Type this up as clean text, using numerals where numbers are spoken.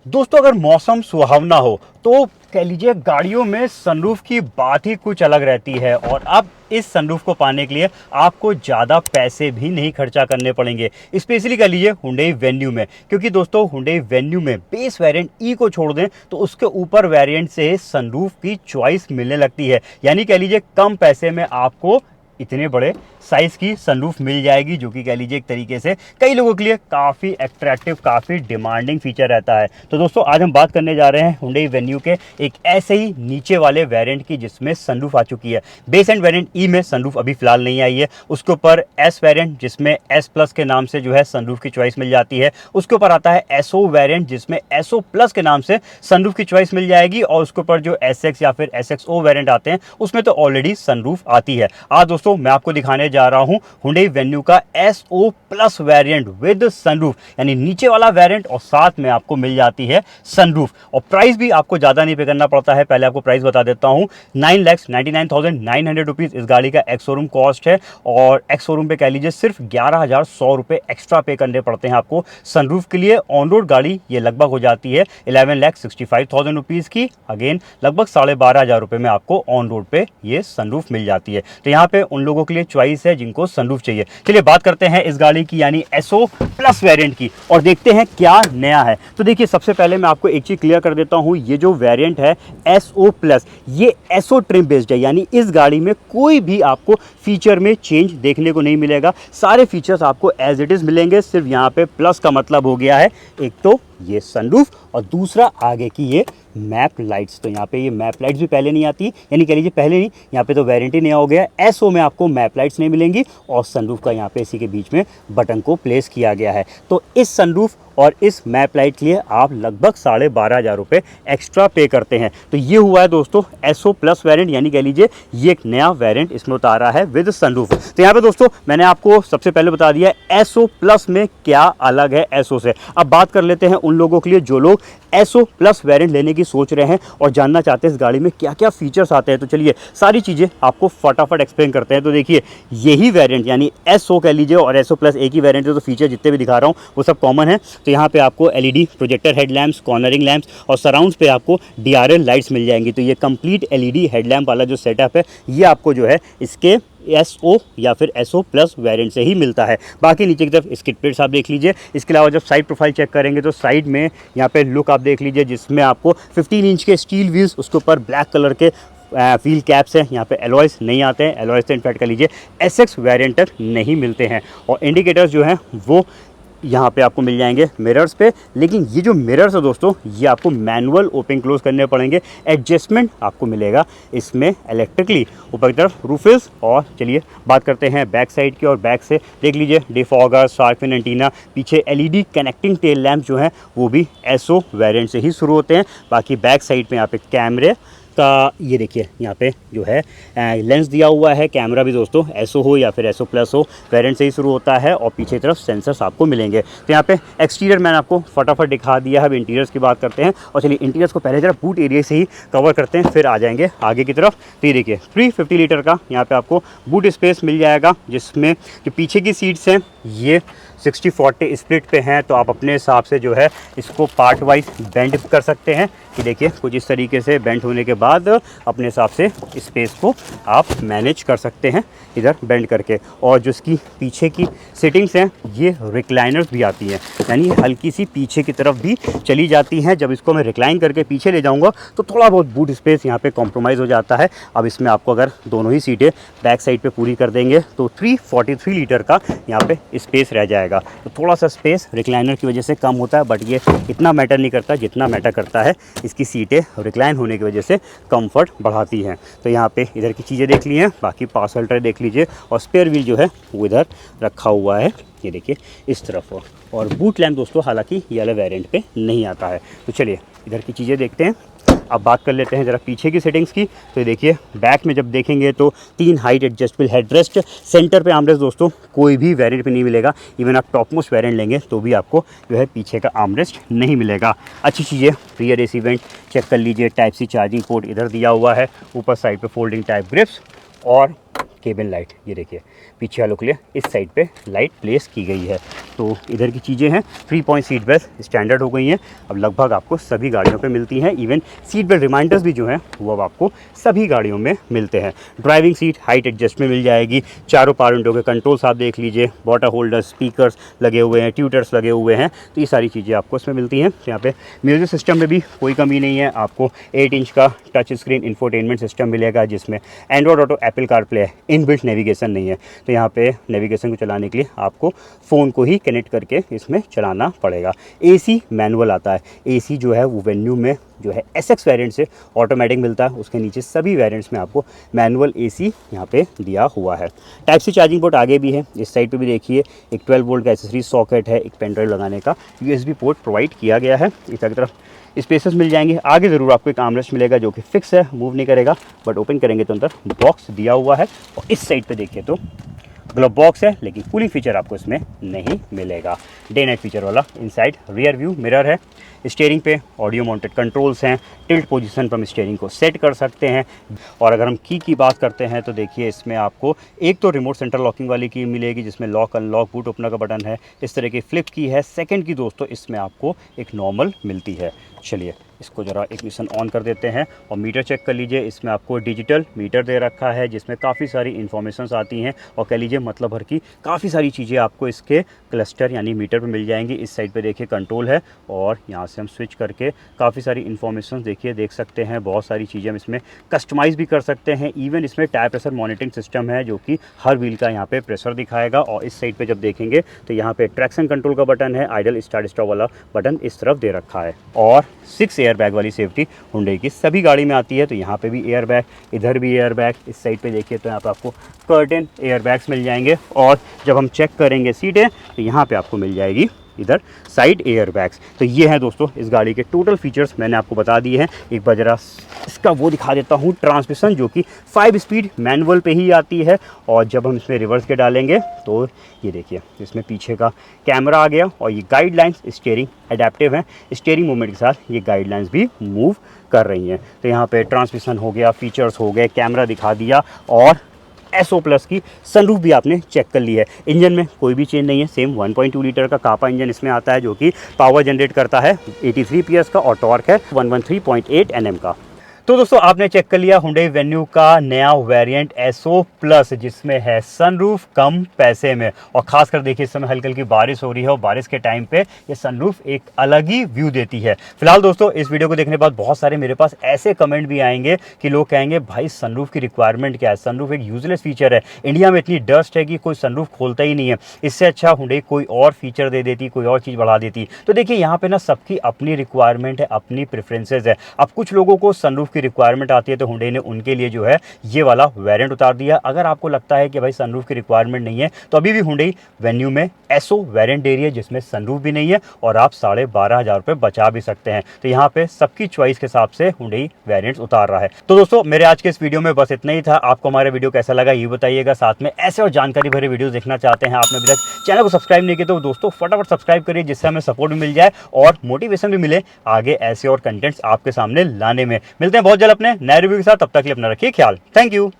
दोस्तों अगर मौसम सुहावना हो तो कह लीजिए गाड़ियों में सनरूफ की बात ही कुछ अलग रहती है। और अब इस सनरूफ को पाने के लिए आपको ज़्यादा पैसे भी नहीं खर्चा करने पड़ेंगे, स्पेशली कह लीजिए हुंडई वेन्यू में। क्योंकि दोस्तों हुंडई वेन्यू में बेस वेरिएंट ई को छोड़ दें तो उसके ऊपर वेरिएंट से सनरूफ की चॉइस मिलने लगती है। यानी कह लीजिए कम पैसे में आपको इतने बड़े साइज की सनरूफ मिल जाएगी, जो कि कह लीजिए एक तरीके से कई लोगों के लिए काफ़ी अट्रैक्टिव, काफ़ी डिमांडिंग फीचर रहता है। तो दोस्तों आज हम बात करने जा रहे हैं हुंडई वेन्यू के एक ऐसे ही नीचे वाले वेरिएंट की जिसमें सनरूफ आ चुकी है। बेस एंड वेरिएंट ई में सनरूफ अभी फिलहाल नहीं आई है। उसके ऊपर एस वेरिएंट जिसमें एस प्लस के नाम से जो है सनरूफ की चॉइस मिल जाती है। उसके ऊपर आता है एसओ वेरिएंट जिसमें एसओ प्लस के नाम से सनरूफ की चॉइस मिल जाएगी। और उसके ऊपर जो एस एक्स या फिर एस एक्स ओ वेरिएंट आते हैं उसमें तो ऑलरेडी सनरूफ आती है। आज दोस्तों मैं आपको दिखाने जा रहा हूं हुंडई वेन्यू का S O plus variant with sunroof, यानी नीचे वाला वेरिएंट और साथ में आपको मिल जाती है सनरूफ। और प्राइस भी आपको ज़्यादा नहीं पे करना पड़ता है। पहले आपको प्राइस बता देता हूं, 9,99,900 रुपीज़ इस गाड़ी का एक्स शोरूम कॉस्ट है। और एक्स शोरूम पे कह लीजिए सिर्फ 11,100 रुपये एक्स्ट्रा पे करने पड़ते हैं आपको सनरूफ के लिए। ऑन रोड गाड़ी ये लगभग हो जाती है 11,65,000 रुपीज़ की। अगेन लगभग 12,500 रुपये में आपको ऑन रोड पे ये सनरूफ मिल जाती है। तो यहाँ पे उन लोगों के लिए चॉइस है जिनको सनरूफ चाहिए। चलिए बात करते हैं इस गाड़ी की यानी एसओ प्लस वेरिएंट की और देखते हैं क्या नया है। तो देखिए सबसे पहले मैं आपको एक चीज क्लियर कर देता हूं, ये जो वेरिएंट है एसओ प्लस ये एसओ ट्रिम बेस्ड है। यानी इस गाड़ी में कोई भी आपको फीचर में चेंज देखने को नहीं मिलेगा। सारे फीचर्स आपको एज इट इज मिलेंगे। सिर्फ यहाँ पे प्लस का मतलब हो गया है एक तो ये सनरूफ और दूसरा आगे की ये मैप लाइट्स। तो यहाँ पे ये मैप लाइट्स भी पहले नहीं आती, यानी कह लीजिए पहले नहीं, यहाँ पे तो वारंटी नया हो गया। एसओ में आपको मैप लाइट्स नहीं मिलेंगी और सनरूफ का यहाँ पे इसी के बीच में बटन को प्लेस किया गया है। तो इस सनरूफ और इस मैप लाइट के लिए आप लगभग 12,500 रुपये एक्स्ट्रा पे करते हैं। तो ये हुआ है दोस्तों एसओ प्लस वेरिएंट, यानी कह लीजिए ये एक नया वेरिएंट इसमें उतारा है विद सनरूफ। तो यहाँ पे दोस्तों मैंने आपको सबसे पहले बता दिया एसओ प्लस में क्या अलग है एसओ से। अब बात कर लेते हैं उन लोगों के लिए जो लोग एसओ प्लस वेरिएंट लेने की सोच रहे हैं और जानना चाहते हैं इस गाड़ी में क्या क्या फीचर्स आते हैं। तो चलिए सारी चीज़ें आपको फटाफट एक्सप्लेन करते हैं। तो देखिए यही वेरिएंट यानी एसओ कह लीजिए और एसओ प्लस एक ही वेरिएंट है, तो फीचर जितने भी दिखा रहा हूँ वो सब कॉमन है। तो यहाँ पे आपको LED projector headlamps, cornering lamps और सराउंड्स पे आपको डीआरएल लाइट्स मिल जाएंगी। तो ये कंप्लीट एलईडी हेडलैम्प वाला जो सेटअप है ये आपको जो है इसके एसओ या फिर एसओ प्लस वेरिएंट से ही मिलता है। बाकी नीचे की तरफ स्किड प्लेट्स आप देख लीजिए। इसके अलावा जब साइड प्रोफाइल चेक करेंगे तो साइड में यहाँ पे लुक आप देख लीजिए जिसमें आपको 15 इंच के स्टील व्हील्स, उसके ऊपर ब्लैक कलर के व्हील कैप्स हैं। यहाँ पे एलॉयस नहीं आते हैं, एलॉयस तो इनफैक्ट कर लीजिए एसएक्स वेरिएंट तक नहीं मिलते हैं। और इंडिकेटर्स जो हैं वो यहाँ पे आपको मिल जाएंगे मिरर्स पे। लेकिन ये जो मिरर्स है दोस्तों ये आपको मैनुअल ओपन क्लोज करने पड़ेंगे। एडजस्टमेंट आपको मिलेगा इसमें इलेक्ट्रिकली ऊपर की तरफ रूफिल्स। और चलिए बात करते हैं बैक साइड की। और बैक से देख लीजिए डिफॉगर, शार्क फिन एंटीना, पीछे एलईडी कनेक्टिंग टेल लैंप जो हैं वो भी एसओ वेरिएंट से ही शुरू होते हैं। बाकी बैक साइड में यहाँ पे कैमरे का ये देखिए यहाँ पे जो है लेंस दिया हुआ है। कैमरा भी दोस्तों एसओ हो या फिर एसओ प्लस हो वेरिएंट से ही शुरू होता है। और पीछे तरफ सेंसर्स आपको मिलेंगे। तो यहाँ पे एक्सटीरियर मैंने आपको फटाफट दिखा दिया है। अब इंटीरियर्स की बात करते हैं और चलिए इंटीरियर्स को पहले जरा बूट एरिया से ही कवर करते हैं, फिर आ जाएंगे आगे की तरफ। तो ये देखिए 350 लीटर का यहाँ पे आपको बूट स्पेस मिल जाएगा, जिसमें जो पीछे की सीट्स हैं ये 60-40 स्प्लिट पे हैं। तो आप अपने हिसाब से जो है इसको पार्ट वाइज बेंड कर सकते हैं कि देखिए कुछ इस तरीके से बेंड होने के बाद अपने हिसाब से स्पेस को आप मैनेज कर सकते हैं इधर बेंड करके। और जो इसकी पीछे की सीटिंग्स हैं ये रिक्लाइनर्स भी आती हैं, यानी हल्की सी पीछे की तरफ भी चली जाती हैं। जब इसको मैं रिक्लाइन करके पीछे ले जाऊंगा तो थोड़ा बहुत बूट स्पेस यहाँ पे कॉम्प्रोमाइज़ हो जाता है। अब इसमें आपको अगर दोनों ही सीटें बैक साइड पे पूरी कर देंगे तो 343 लीटर का यहाँ पे स्पेस रह जाएगा। तो थोड़ा सा स्पेस रिक्लाइनर की वजह से कम होता है, बट ये इतना मैटर नहीं करता जितना मैटर करता है इसकी सीटें रिक्लाइन होने की वजह से कंफर्ट बढ़ाती हैं। तो यहाँ पे इधर की चीज़ें देख ली हैं, बाकी पार्सल ट्रे देख लीजिए। और स्पेयर व्हील जो है वो इधर रखा हुआ है, ये देखिए इस तरफ। और बूट लैम्प दोस्तों हालांकि ये वाले वेरिएंट पे नहीं आता है। तो चलिए इधर की चीज़ें देखते हैं। अब बात कर लेते हैं ज़रा पीछे की सेटिंग्स की। तो देखिए बैक में जब देखेंगे तो 3 हाइट एडजस्टेबल हेडरेस्ट, सेंटर पे आर्मरेस्ट दोस्तों कोई भी वेरिएंट पे नहीं मिलेगा। इवन आप टॉप मोस्ट वेरिएंट लेंगे तो भी आपको जो है पीछे का आर्मरेस्ट नहीं मिलेगा। अच्छी चीज़ें रियर एसी वेंट चेक कर लीजिए, टाइप सी चार्जिंग पोर्ट इधर दिया हुआ है, ऊपर साइड पे फोल्डिंग टाइप ग्रिप्स। और केबिन लाइट, ये देखिए पीछे वालों के लिए इस साइड पे लाइट प्लेस की गई है। तो इधर की चीज़ें हैं। 3 पॉइंट सीट बेल्ट स्टैंडर्ड हो गई हैं, अब लगभग आपको सभी गाड़ियों पे मिलती हैं। इवन सीट बेल्ट रिमाइंडर्स भी जो हैं वो अब आपको सभी गाड़ियों में मिलते हैं। ड्राइविंग सीट हाइट एडजस्ट में मिल जाएगी। चारों पावर विंडो के कंट्रोल्स आप देख लीजिए, वाटर होल्डर, स्पीकर्स लगे हुए हैं, ट्यूटर्स लगे हुए हैं, तो ये सारी चीज़ें आपको इसमें मिलती हैं। यहाँ पे म्यूजिक सिस्टम में भी कोई कमी नहीं है। आपको 8 इंच का टच स्क्रीन इंफोटेनमेंट सिस्टम मिलेगा, जिसमें एंड्रॉयड ऑटो, एप्पल कारप्ले है, इनबिल्ट नेविगेशन नहीं है। तो यहाँ पे नेविगेशन को चलाने के लिए आपको फ़ोन को ही कनेक्ट करके इसमें चलाना पड़ेगा। एसी मैनुअल आता है। एसी जो है वो वेन्यू में जो है SX वेरिएंट से ऑटोमेटिक मिलता है, उसके नीचे सभी वेरिएंट्स में आपको मैनुअल एसी यहाँ पे दिया हुआ है। टाइप सी चार्जिंग पोर्ट आगे भी है, इस साइड पे भी देखिए एक 12 वोल्ट का एसेसरी सॉकेट है, एक पेन ड्राइव लगाने का USB पोर्ट प्रोवाइड किया गया है। इस तरफ स्पेसेस मिल जाएंगे। आगे ज़रूर आपको एक आर्मरेस्ट मिलेगा जो कि फिक्स है, मूव नहीं करेगा, बट ओपन करेंगे तो अंदर बॉक्स दिया हुआ है। और इस साइड पे देखिए तो ग्लव बॉक्स है, लेकिन कूलिंग फीचर आपको इसमें नहीं मिलेगा। डे नाइट फीचर वाला इनसाइड रियर व्यू मिरर है। स्टीयरिंग पे ऑडियो माउंटेड कंट्रोल्स हैं। टिल्ट पोजीशन पर हम स्टीयरिंग को सेट कर सकते हैं। और अगर हम की बात करते हैं तो देखिए इसमें आपको एक तो रिमोट सेंट्रल लॉकिंग वाली की मिलेगी, जिसमें लॉक अनलॉक बूट ओपनर का बटन है। इस तरह की फ्लिप की है। सेकंड की दोस्तों इसमें आपको एक नॉर्मल मिलती है। चलिए इसको ज़रा इग्निशन ऑन कर देते हैं और मीटर चेक कर लीजिए। इसमें आपको डिजिटल मीटर दे रखा है, जिसमें काफ़ी सारी इन्फॉर्मेशंस आती हैं और कह लीजिए मतलब भर की काफ़ी सारी चीज़ें आपको इसके क्लस्टर यानी मीटर पे मिल जाएंगी। इस साइड पे देखिए कंट्रोल है और यहाँ से हम स्विच करके काफ़ी सारी इन्फॉर्मेशन देखिए देख सकते हैं। बहुत सारी चीज़ें हम इसमें कस्टमाइज़ भी कर सकते हैं। इवन इसमें टायर प्रेशर मॉनिटरिंग सिस्टम है, जो कि हर व्हील का यहाँ पे प्रेशर दिखाएगा। और इस साइड पे जब देखेंगे तो यहाँ पे ट्रैक्शन कंट्रोल का बटन है, आइडल स्टार्ट स्टॉप वाला बटन इस तरफ दे रखा है। और 6 एयर बैग वाली सेफ्टी हुंडई की सभी गाड़ी में आती है। तो यहाँ पे भी एयर बैग, इधर भी एयर बैग। इस साइड पे देखिए तो यहाँ पे आपको कर्टेन एयर बैग्स मिल जाएंगे। और जब हम चेक करेंगे सीटें तो यहाँ पे आपको मिल जाएगी इधर साइड एयर बैग्स। तो ये है दोस्तों इस गाड़ी के टोटल फीचर्स मैंने आपको बता दिए हैं। एक बार जरा इसका वो दिखा देता हूँ, ट्रांसमिशन जो कि 5 स्पीड मैनुअल पे ही आती है। और जब हम इसमें रिवर्स के डालेंगे तो ये देखिए इसमें पीछे का कैमरा आ गया। और ये गाइडलाइंस स्टीयरिंग एडेप्टिव है, स्टीयरिंग मूवमेंट के साथ ये गाइडलाइंस भी मूव कर रही हैं। तो यहाँ पे ट्रांसमिशन हो गया, फीचर्स हो गए, कैमरा दिखा दिया और SO+ की सनरूफ भी आपने चेक कर ली है। इंजन में कोई भी चेंज नहीं है, सेम 1.2 लीटर का कापा इंजन इसमें आता है, जो कि पावर जनरेट करता है 83 PS का और टॉर्क है 113.8 Nm का। तो दोस्तों आपने चेक कर लिया हुंडई वेन्यू का नया वेरिएंट SO+, जिसमें है सनरूफ कम पैसे में। और खासकर देखिए इस समय हल्की हल्की बारिश हो रही है और बारिश के टाइम पे ये सनरूफ एक अलग ही व्यू देती है। फिलहाल दोस्तों इस वीडियो को देखने के बाद बहुत सारे मेरे पास ऐसे कमेंट भी आएंगे कि लोग कहेंगे भाई सनरूफ की रिक्वायरमेंट क्या है, सनरूफ एक यूजलेस फीचर है, इंडिया में इतनी डस्ट है कि कोई सनरूफ खोलता ही नहीं है, इससे अच्छा हुंडई कोई और फीचर दे देती, कोई और चीज़ बढ़ा देती। तो देखिए यहाँ पे ना सबकी अपनी रिक्वायरमेंट है, अपनी प्रेफरेंसेज है। अब कुछ लोगों को सनरूफ की रिक्वायरमेंट आती है तो हुंडई ने उनके लिए जो है ये वाला वेरिएंट उतार दिया। अगर आपको लगता है कि भाई सनरूफ की रिक्वायरमेंट नहीं है तो अभी भी हुंडई वेन्यू में SO वेरिएंट दे रही है, जिसमें सनरूफ भी नहीं है और आप 12,500 रुपये बचा भी सकते हैं। तो यहाँ पे सबकी चॉइस के हिसाब से हुंडई वेरिएंट्स उतार रहा है। तो दोस्तों मेरे आज के इस वीडियो में बस इतना ही था। आपको हमारा वीडियो कैसा लगा ये बताइएगा। साथ में ऐसे और जानकारी भरे वीडियो देखना चाहते हैं, आपने अभी तक चैनल को सब्सक्राइब नहीं किया तो दोस्तों फटाफट सब्सक्राइब करिए, जिससे हमें सपोर्ट भी मिल जाए और मोटिवेशन भी मिले आगे ऐसे और कंटेंट्स आपके सामने लाने में। मिलते हैं बहुत जल्द अपने नए रिव्यू के साथ, तब तक के लिए अपना रखिए ख्याल। Thank you.